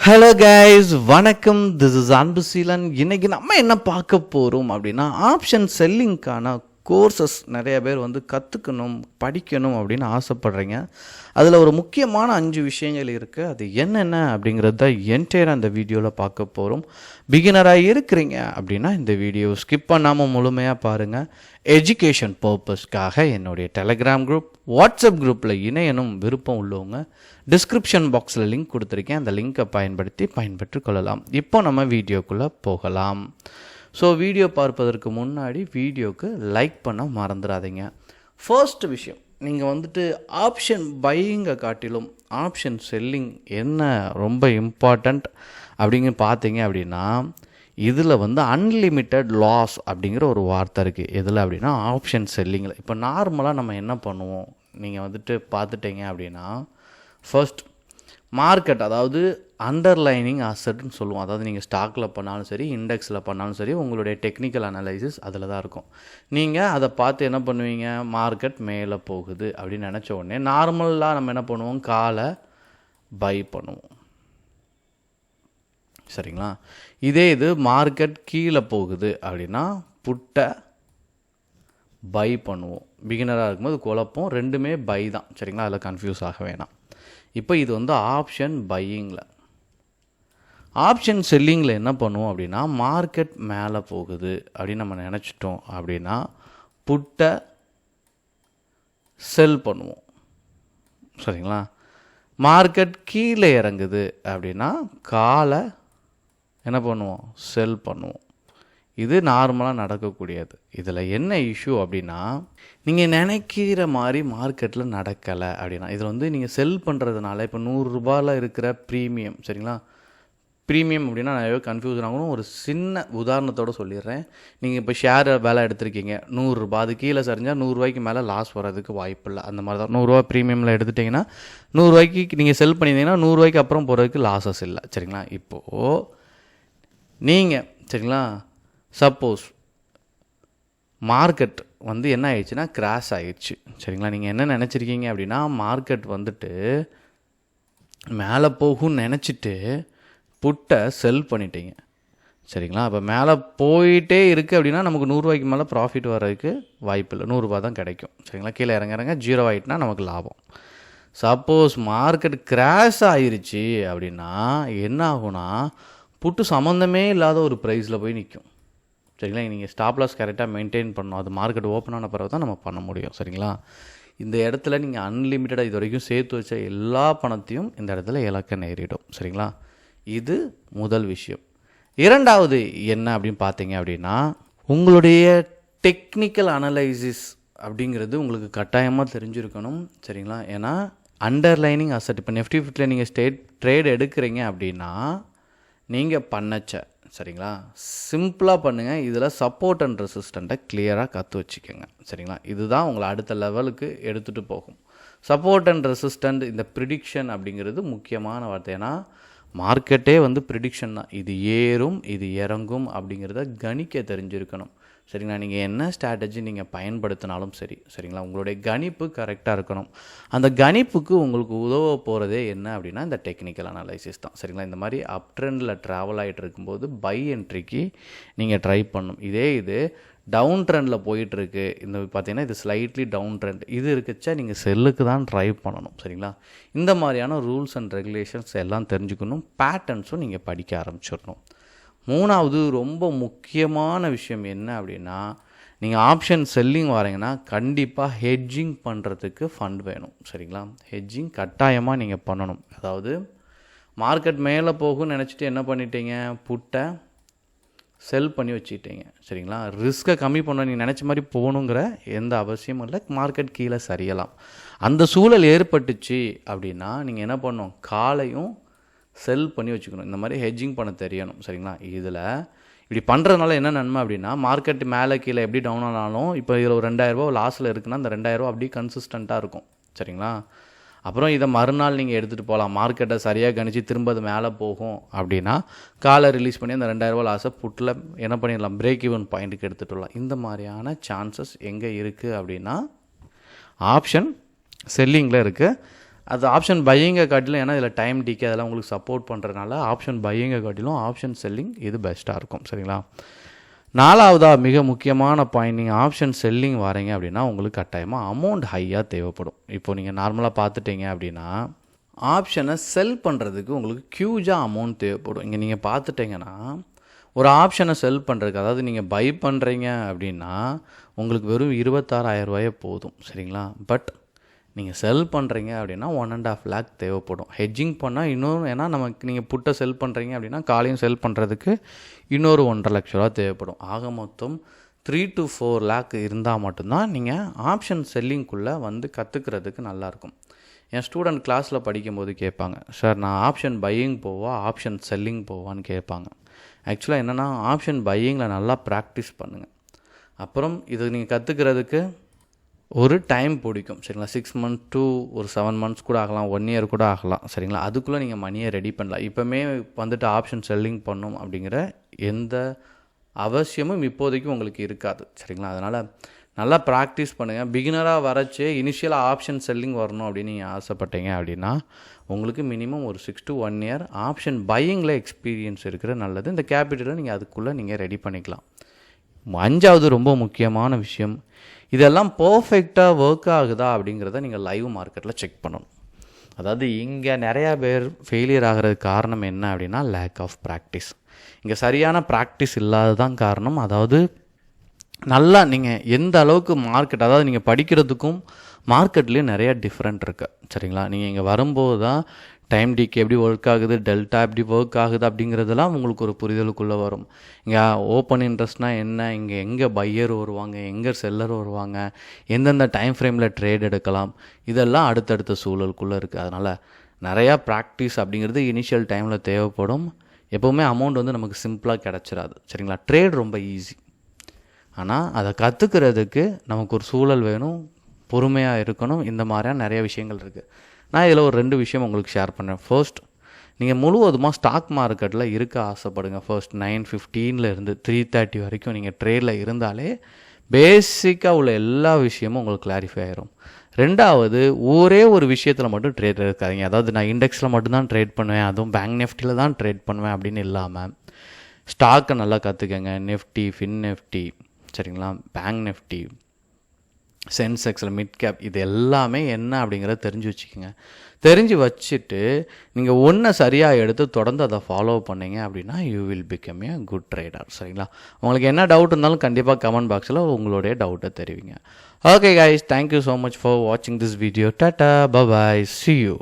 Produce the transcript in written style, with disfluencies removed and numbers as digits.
Hello guys, வணக்கம். This is Anbuseelan. இன்றைக்கி நம்ம என்ன பார்க்க போகிறோம் அப்படின்னா, ஆப்ஷன் செல்லிங்க்கான கோர்சஸ் நிறைய பேர் கற்றுக்கணும், படிக்கணும் அப்படின்னு ஆசைப்பட்றீங்க. அதில் ஒரு முக்கியமான 5 விஷயங்கள் இருக்குது. அது என்னென்ன அப்படிங்கிறது தான் என்டையராக அந்த வீடியோவில் பார்க்க போகிறோம். பிகினராக இருக்கிறீங்க அப்படின்னா இந்த வீடியோ ஸ்கிப் பண்ணாமல் முழுமையாக பாருங்கள். எஜுகேஷன் பர்பஸ்க்காக என்னுடைய டெலகிராம் குரூப், வாட்ஸ்அப் குரூப்பில் இணையனும் விருப்பம் உள்ளவங்க டிஸ்கிரிப்ஷன் பாக்ஸில் லிங்க் கொடுத்துருக்கேன். அந்த லிங்க்கை பயன்பெற்று கொள்ளலாம். இப்போ நம்ம வீடியோக்குள்ளே போகலாம். ஸோ வீடியோ பார்ப்பதற்கு முன்னாடி வீடியோவுக்கு லைக் பண்ண மறந்துடாதீங்க. ஃபர்ஸ்ட் விஷயம், நீங்கள் ஆப்ஷன் பையிங்கை காட்டிலும் ஆப்ஷன் செல்லிங் என்ன ரொம்ப இம்பார்ட்டண்ட் அப்படிங்க பார்த்தீங்க அப்படின்னா, இதில் அன்லிமிட்டெட் லாஸ் அப்படிங்கிற ஒரு வார்த்தை இருக்குது. எதில் அப்படின்னா ஆப்ஷன் செல்லிங்கில். இப்போ நார்மலாக நம்ம என்ன பண்ணுவோம், நீங்கள் பார்த்துட்டீங்க அப்படின்னா, ஃபர்ஸ்ட் மார்க்கெட், அதாவது அண்டர்லைனிங் அசட்னு சொல்லுவோம். அதாவது நீங்கள் ஸ்டாக்கில் பண்ணாலும் சரி, இண்டெக்ஸில் பண்ணாலும் சரி, உங்களுடைய டெக்னிக்கல் அனலைசிஸ் அதில் தான் இருக்கும். நீங்கள் அதை பார்த்து என்ன பண்ணுவீங்க, மார்க்கெட் மேலே போகுது அப்படின்னு நினச்ச உடனே நார்மலாக நம்ம என்ன பண்ணுவோம், காலை பை பண்ணுவோம். சரிங்களா? இதே இது மார்க்கெட் கீழே போகுது அப்படின்னா புட்டை பை பண்ணுவோம். பிகினராக இருக்கும்போது குழப்பம், ரெண்டுமே பை தான். சரிங்களா? அதில் கன்ஃபியூஸ் ஆக வேணாம். இப்போ இது ஆப்ஷன் பையிங்கில். ஆப்ஷன் செல்லிங்கில் என்ன பண்ணுவோம் அப்படின்னா, மார்க்கெட் மேலே போகுது அப்படின்னு நம்ம நினச்சிட்டோம் அப்படின்னா புட்டை செல் பண்ணுவோம். சரிங்களா? மார்க்கெட் கீழே இறங்குது அப்படின்னா காலை என்ன பண்ணுவோம், செல் பண்ணுவோம். இது நார்மலாக நடக்கக்கூடியது. இதில் என்ன இஷ்யூ அப்படின்னா, நீங்கள் நினைக்கிற மாதிரி மார்க்கெட்டில் நடக்கலை அப்படின்னா, இதில் நீங்கள் செல் பண்ணுறதுனால இப்போ 100 ரூபாயில் இருக்கிற ப்ரீமியம், சரிங்களா? ப்ரீமியம் அப்படின்னா நிறைய கன்ஃபியூஷன் ஆகணும். ஒரு சின்ன உதாரணத்தோடு சொல்லிடுறேன். நீங்கள் இப்போ ஷேர் வேலை எடுத்திருக்கீங்க, 100 ரூபா, அது கீழே சரிஞ்சால் 100 ரூபாய்க்கு மேலே லாஸ் வர்றதுக்கு வாய்ப்பு இல்லை. அந்த மாதிரி தான் 100 ரூபா ப்ரீமியமில் எடுத்துட்டிங்கன்னா 100 ரூபாய்க்கு நீங்கள் செல் பண்ணியிருந்தீங்கன்னா 100 ரூபாய்க்கு அப்புறம் போகிறதுக்கு லாஸஸ் இல்லை. சரிங்களா? இப்போது நீங்கள், சரிங்களா, சப்போஸ் மார்க்கெட் என்ன ஆயிடுச்சுன்னா கிராஷ் ஆகிடுச்சு. சரிங்களா? நீங்கள் என்ன நினச்சிருக்கீங்க அப்படின்னா, மார்க்கெட் மேலே போகும்னு நினச்சிட்டு புட்டை செல் பண்ணிட்டீங்க. சரிங்களா? அப்போ மேலே போயிட்டே இருக்குது அப்படின்னா நமக்கு 100 ரூபாய்க்கு மேலே ப்ராஃபிட் வர்றதுக்கு வாய்ப்பு இல்லை. 100 ரூபா தான் கிடைக்கும். சரிங்களா? கீழே இறங்க 0 ஆகிட்டுனா நமக்கு லாபம். சப்போஸ் மார்க்கெட் கிராஷ் ஆகிருச்சு அப்படின்னா என்ன ஆகும்னா, புட்டு சம்மந்தமே இல்லாத ஒரு ப்ரைஸில் போய் நிற்கும். சரிங்களா? நீங்கள் ஸ்டாப் லாஸ் கரெக்டாக மெயின்டைன் பண்ணணும். அது மார்க்கெட் ஓப்பன் ஆன பிறகு தான் நம்ம பண்ண முடியும். சரிங்களா? இந்த இடத்துல நீங்கள் அன்லிமிட்டடாக இது வரைக்கும் சேர்த்து வச்ச எல்லா பணத்தையும் இந்த இடத்துல இழக்க நேரிடும். சரிங்களா? இது முதல் விஷயம். இரண்டாவது என்ன அப்படின்னு பார்த்தீங்க அப்படின்னா, உங்களுடைய டெக்னிக்கல் அனலைசிஸ் அப்படிங்கிறது உங்களுக்கு கட்டாயமாக தெரிஞ்சிருக்கணும். சரிங்களா? ஏன்னா அண்டர்லைனிங் அசட், இப்போ நிஃப்டி 50 நீங்கள் ட்ரேட் எடுக்கிறீங்க அப்படின்னா நீங்கள் பண்ணச்ச, சரிங்களா, சிம்பிளாக பண்ணுங்கள். இதில் சப்போர்ட் அண்ட் ரெசிஸ்டண்ட்டை கிளியராக கற்று வச்சுக்கோங்க. சரிங்களா? இதுதான் உங்களை அடுத்த லெவலுக்கு எடுத்துகிட்டு போகும். சப்போர்ட் அண்ட் ரெசிஸ்டண்ட், இந்த ப்ரிடிக்ஷன் அப்படிங்கிறது முக்கியமான வார்த்தை. ஏன்னா மார்க்கெட்டே ப்ரிடிக்ஷன் தான். இது ஏறும், இது இறங்கும் அப்படிங்கிறத கணிக்க தெரிஞ்சிருக்கணும். சரிங்களா? நீங்கள் என்ன ஸ்ட்ராட்டஜி நீங்கள் பயன்படுத்தினாலும் சரி, சரிங்களா, உங்களுடைய கணிப்பு கரெக்டாக இருக்கணும். அந்த கணிப்புக்கு உங்களுக்கு உதவ போகிறதே என்ன அப்படின்னா இந்த டெக்னிக்கல் அனலைசிஸ் தான். சரிங்களா? இந்த மாதிரி அப் ட்ரெண்டில் ட்ராவல் ஆகிட்டு இருக்கும்போது பை என்ட்ரிக்கு நீங்கள் ட்ரை பண்ணணும். இதே இது டவுன் ட்ரெண்டில் போயிட்டுருக்கு, இந்த பார்த்தீங்கன்னா இது ஸ்லைட்லி டவுன் ட்ரெண்ட், இது இருக்குச்சா நீங்கள் செல்லுக்கு தான் ட்ரை பண்ணணும். சரிங்களா? இந்த மாதிரியான ரூல்ஸ் அண்ட் ரெகுலேஷன்ஸ் எல்லாம் தெரிஞ்சுக்கணும். பேட்டர்ன்ஸும் நீங்கள் படிக்க ஆரம்பிச்சிடணும். மூணாவது ரொம்ப முக்கியமான விஷயம் என்ன அப்படின்னா, நீங்கள் ஆப்ஷன் செல்லிங் வரீங்கன்னா கண்டிப்பாக ஹெட்ஜிங் பண்ணுறதுக்கு ஃபண்ட் வேணும். சரிங்களா? ஹெட்ஜிங் கட்டாயமாக நீங்கள் பண்ணணும். அதாவது மார்க்கெட் மேலே போகும்னு நினச்சிட்டு என்ன பண்ணிட்டீங்க, புட்டை செல் பண்ணி வச்சுக்கிட்டீங்க. சரிங்களா? ரிஸ்க்கை கம்மி பண்ண நீங்கள் நினச்ச மாதிரி போகணுங்கிற எந்த அவசியமும் இல்லை. மார்க்கெட் கீழே சரியலாம். அந்த சூழல் ஏற்பட்டுச்சு அப்படின்னா நீங்கள் என்ன பண்ணணும், காலையும் செல் பண்ணி வச்சுக்கணும். இந்த மாதிரி ஹெட்ஜிங் பண்ண தெரியணும். சரிங்களா? இதில் இப்படி பண்ணுறதுனால என்ன நன்மை அப்படின்னா, மார்க்கெட் மேலே கீழே எப்படி டவுன் ஆனாலும் இப்போ இதில் ஒரு 2000 ரூபா லாஸில் இருக்குன்னா அந்த 2000 ரூபா அப்படியே கன்சிஸ்டண்ட்டாக இருக்கும். சரிங்களா? அப்புறம் இதை மறுநாள் நீங்கள் எடுத்துகிட்டு போகலாம். மார்க்கெட்டை சரியாக கணிச்சு திரும்ப அது மேலே போகும் அப்படின்னா காலை ரிலீஸ் பண்ணி அந்த 2000 ரூபா லாஸை புட்டில் என்ன பண்ணிடலாம், பிரேக் ஈவன் பாயிண்ட்டுக்கு எடுத்துகிட்டு வரலாம். இந்த மாதிரியான சான்சஸ் எங்கே இருக்குது அப்படின்னா ஆப்ஷன் செல்லிங்கில் இருக்குது. அது ஆப்ஷன் பையிங்கை காட்டிலும், ஏன்னா இதில் டைம் டிகே அதெல்லாம் உங்களுக்கு சப்போர்ட் பண்ணுறதுனால ஆப்ஷன் பையிங்கை காட்டிலும் ஆப்ஷன் செல்லிங் இது பெஸ்ட்டாக இருக்கும். சரிங்களா? 4வதா மிக முக்கியமான பாயிண்ட், நீங்கள் ஆப்ஷன் செல்லிங் வரீங்க அப்படின்னா உங்களுக்கு கட்டாயமாக அமௌண்ட் ஹையாக தேவைப்படும். இப்போ நீங்கள் நார்மலாக பார்த்துட்டீங்க அப்படின்னா ஆப்ஷனை செல் பண்ணுறதுக்கு உங்களுக்கு ஹியூஜாக அமௌண்ட் தேவைப்படும். இங்கே நீங்கள் பார்த்துட்டிங்கன்னா ஒரு ஆப்ஷனை செல் பண்ணுறதுக்கு, அதாவது நீங்கள் பை பண்ணுறீங்க அப்படின்னா உங்களுக்கு வெறும் 26,000 ரூபாயே போதும். சரிங்களா? பட் நீங்கள் செல் பண்ணுறீங்க அப்படின்னா 1.5 lakh தேவைப்படும். ஹெட்ஜிங் பண்ணால் இன்னொரு, ஏன்னா நமக்கு நீங்கள் புட்டை செல் பண்ணுறீங்க அப்படின்னா காலையும் செல் பண்ணுறதுக்கு இன்னொரு 1.5 லட்ச ரூபா தேவைப்படும். ஆக மொத்தம் 3 to 4 lakh இருந்தால் மட்டும்தான் நீங்கள் ஆப்ஷன் செல்லிங்குள்ளே வந்து கற்றுக்கிறதுக்கு நல்லாயிருக்கும். என் ஸ்டூடெண்ட் கிளாஸில் படிக்கும்போது கேட்பாங்க, சார் நான் ஆப்ஷன் பையிங் போவா ஆப்ஷன் செல்லிங் போவான்னு கேட்பாங்க. ஆக்சுவலாக என்னென்னா ஆப்ஷன் பையிங்கில் நல்லா ப்ராக்டிஸ் பண்ணுங்கள். அப்புறம் இது நீங்கள் கற்றுக்கிறதுக்கு ஒரு டைம் பிடிக்கும். சரிங்களா? 6 months to ஒரு 7 months கூட ஆகலாம், 1 year கூட ஆகலாம். சரிங்களா? அதுக்குள்ளே நீங்கள் மணியை ரெடி பண்ணலாம். இப்போமே வந்துட்டு ஆப்ஷன் செல்லிங் பண்ணும் அப்படிங்கிற எந்த அவசியமும் இப்போதைக்கு உங்களுக்கு இருக்காது. சரிங்களா? அதனால் நல்லா ப்ராக்டிஸ் பண்ணுங்கள். பிகினராக வரச்சு இனிஷியலாக ஆப்ஷன் செல்லிங் வரணும் அப்படின்னு நீங்கள் ஆசைப்பட்டீங்க அப்படின்னா உங்களுக்கு மினிமம் ஒரு 6 to 1 year ஆப்ஷன் பையிங்கில் எக்ஸ்பீரியன்ஸ் இருக்கிற நல்லது. இந்த கேபிட்டலை நீங்கள் அதுக்குள்ளே நீங்கள் ரெடி பண்ணிக்கலாம். 5வது ரொம்ப முக்கியமான விஷயம், இதெல்லாம் பர்ஃபெக்டாக ஒர்க் ஆகுதா அப்படிங்கிறத நீங்கள் லைவ் மார்க்கெட்டில் செக் பண்ணணும். அதாவது இங்கே நிறையா பேர் ஃபெயிலியர் ஆகிறதுக்கு காரணம் என்ன அப்படின்னா லேக் ஆஃப் ப்ராக்டிஸ். இங்கே சரியான ப்ராக்டிஸ் இல்லாததான் காரணம். அதாவது நல்லா நீங்கள் எந்த அளவுக்கு மார்க்கெட், அதாவது நீங்கள் படிக்கிறதுக்கும் மார்க்கெட்லேயும் நிறையா டிஃப்ரெண்ட் இருக்குது. சரிங்களா? நீங்கள் இங்கே வரும்போது தான் டைம் டிகே எப்படி ஒர்க் ஆகுது, டெல்டா எப்படி ஒர்க் ஆகுது அப்படிங்கிறதெல்லாம் உங்களுக்கு ஒரு புரிதலுக்குள்ளே வரும். இங்கே ஓப்பன் இன்ட்ரெஸ்ட்னால் என்ன, இங்கே எங்கே பையர் வருவாங்க, எங்கே செல்லர் வருவாங்க, எந்தெந்த டைம் ஃப்ரேமில் ட்ரேட் எடுக்கலாம், இதெல்லாம் அடுத்தடுத்த சூழலுக்குள்ளே இருக்குது. அதனால் நிறையா ப்ராக்டிஸ் அப்படிங்கிறது இனிஷியல் டைமில் தேவைப்படும். எப்போவுமே அமௌண்ட் வந்து நமக்கு சிம்பிளாக கிடச்சிடாது. சரிங்களா? ட்ரேட் ரொம்ப ஈஸி, ஆனால் அதை கற்றுக்கிறதுக்கு நமக்கு ஒரு சூழல் வேணும், பொறுமையாக இருக்கணும். இந்த மாதிரியான நிறைய விஷயங்கள் இருக்குது. நான் இதில் ஒரு 2 விஷயம் உங்களுக்கு ஷேர் பண்ணுறேன். ஃபர்ஸ்ட், நீங்கள் முழுவதுமாக ஸ்டாக் மார்க்கெட்டில் இருக்க ஆசைப்படுங்க. ஃபர்ஸ்ட் 9:15 இருந்து 3:30 வரைக்கும் நீங்கள் ட்ரேடில் இருந்தாலே பேசிக்காக உள்ள எல்லா விஷயமும் உங்களுக்கு கிளாரிஃபை ஆயிரும். 2வது, ஒரே ஒரு விஷயத்தில் மட்டும் ட்ரேட் இருக்காதீங்க. அதாவது நான் இண்டெக்ஸில் மட்டும்தான் ட்ரேட் பண்ணுவேன், அதுவும் பேங்க் நிஃப்டியில் தான் ட்ரேட் பண்ணுவேன் அப்படின்னு இல்லாமல் ஸ்டாக்கை நல்லா கற்றுக்கங்க. நிஃப்டி, ஃபின் நிஃப்டி, சரிங்களா, பேங்க் நிஃப்டி, சென்செக்ஸில் மிட் கேப், இது எல்லாமே என்ன அப்படிங்கிறத தெரிஞ்சு வச்சுக்கோங்க. தெரிஞ்சு வச்சுட்டு நீங்கள் ஒன்றை சரியாக எடுத்து தொடர்ந்து அதை ஃபாலோ பண்ணிங்க அப்படின்னா you will become a good trader. சரிங்களா? உங்களுக்கு என்ன டவுட் இருந்தாலும் கண்டிப்பாக கமெண்ட் பாக்ஸில் உங்களுடைய டவுட்டை தெரிவிங்க. Okay guys, thank you so much for வாட்சிங் this video. Tata, bye, see you.